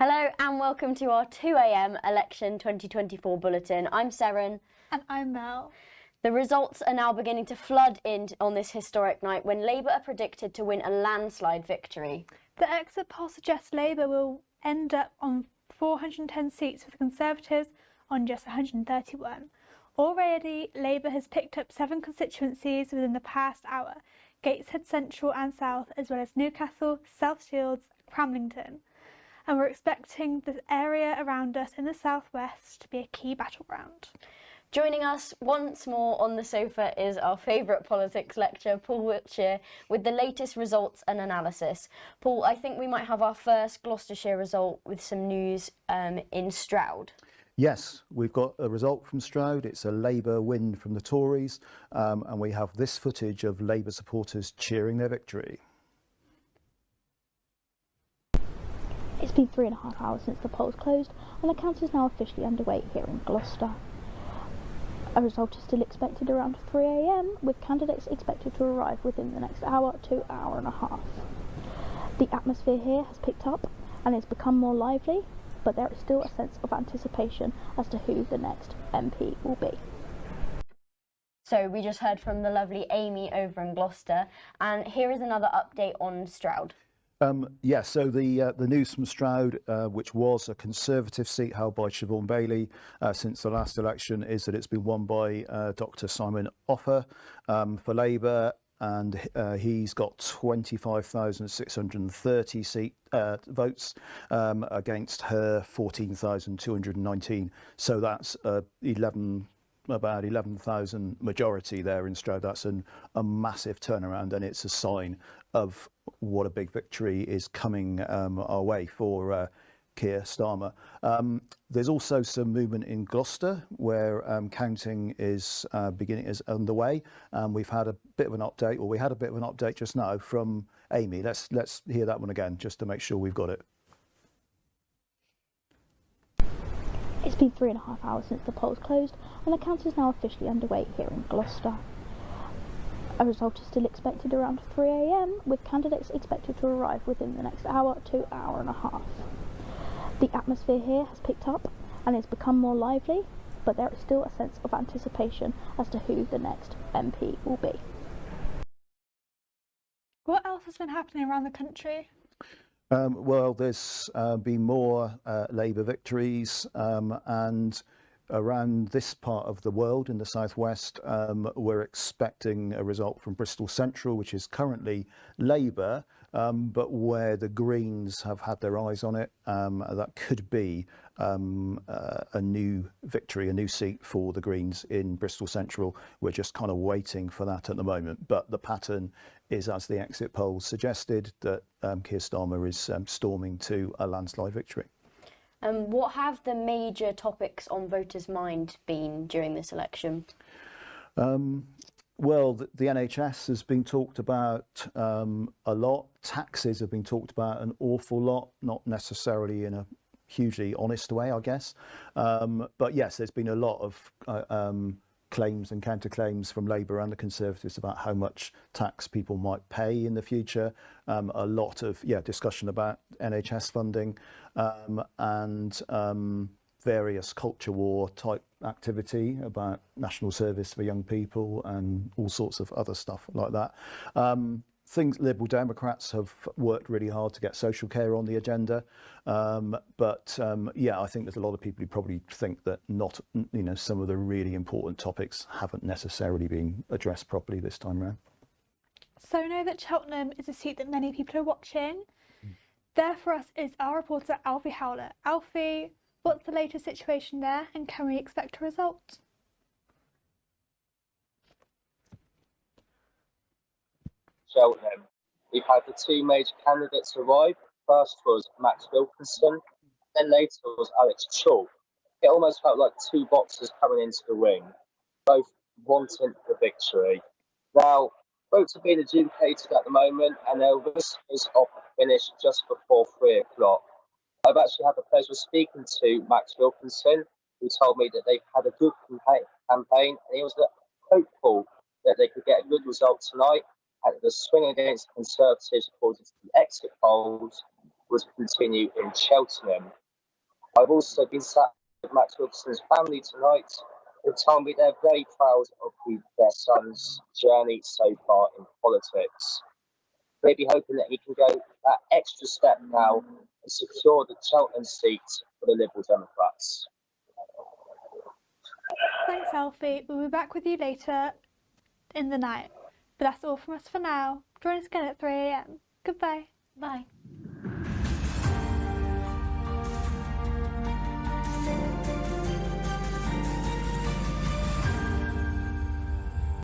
Hello and welcome to our 2 a.m. election 2024 bulletin. I'm Seren. And I'm Mel. The results are now beginning to flood in on this historic night when Labour are predicted to win a landslide victory. The exit poll suggests Labour will end up on 410 seats with the Conservatives on just 131. Already, Labour has picked up 7 constituencies within the past hour: Gateshead Central and South, as well as Newcastle, South Shields, Cramlington. And we're expecting the area around us in the southwest to be a key battleground. Joining us once more on the sofa is our favourite politics lecturer, Paul Wiltshire, with the latest results and analysis. Paul, I think we might have our first Gloucestershire result with some news in Stroud. Yes, we've got a result from Stroud. It's a Labour win from the Tories, and we have this footage of Labour supporters cheering their victory. It's been 3.5 hours since the polls closed, and the count is now officially underway here in Gloucester. A result is still expected around 3 a.m, with candidates expected to arrive within the next hour to hour and a half. The atmosphere here has picked up and it's become more lively, but there is still a sense of anticipation as to who the next MP will be. So we just heard from the lovely Amy over in Gloucester, and here is another update on Stroud. So the news from Stroud, which was a Conservative seat held by Siobhan Bailey since the last election, is that it's been won by Dr Simon Offer for Labour, and he's got 25,630 votes against her 14,219. So that's about 11,000 majority there in Stroud. That's a massive turnaround, and it's a sign of what a big victory is coming our way for Keir Starmer. There's also some movement in Gloucester where counting is underway. We've had a bit of an update, or we had a bit of an update just now from Amy. Let's hear that one again just to make sure we've got it. It's been 3.5 hours since the polls closed, and the count is now officially underway here in Gloucester. A result is still expected around 3 a.m, with candidates expected to arrive within the next hour to hour and a half. The atmosphere here has picked up and it's become more lively, but there is still a sense of anticipation as to who the next MP will be. What else has been happening around the country? Well, there's been more Labour victories, and around this part of the world in the southwest, we're expecting a result from Bristol Central, which is currently Labour, but where the Greens have had their eyes on it. That could be a new victory, a new seat for the Greens in Bristol Central. We're just kind of waiting for that at the moment, but the pattern is, as the exit polls suggested, that Keir Starmer is storming to a landslide victory. What have the major topics on voters' mind been during this election? Well, the NHS has been talked about a lot. Taxes have been talked about an awful lot, not necessarily in a hugely honest way, I guess. But yes, there's been a lot of claims and counterclaims from Labour and the Conservatives about how much tax people might pay in the future. A lot of discussion about NHS funding and various culture war type activity about national service for young people and all sorts of other stuff like that. Liberal Democrats have worked really hard to get social care on the agenda, but I think there's a lot of people who probably think that some of the really important topics haven't necessarily been addressed properly this time around. So I know that Cheltenham is a seat that many people are watching. There for us is our reporter Alfie Howler. Alfie, what's the latest situation there, and can we expect a result? Cheltenham. We've had the 2 major candidates arrive. First was Max Wilkinson, then later was Alex Chalk. It almost felt like 2 boxers coming into the ring, both wanting the victory. Now, votes are being adjudicated at the moment, and there are whispers of a finish just before 3 o'clock. I've actually had the pleasure of speaking to Max Wilkinson, who told me that they've had a good campaign, and he was hopeful that they could get a good result tonight. And the swing against the Conservatives, according to the exit polls, would continue in Cheltenham. I've also been sat with Max Wilkinson's family tonight, who told me they're very proud of their son's journey so far in politics. Maybe hoping that he can go that extra step now and secure the Cheltenham seat for the Liberal Democrats. Thanks, Alfie. We'll be back with you later in the night. But that's all from us for now. Join us again at 3 a.m. Goodbye. Bye.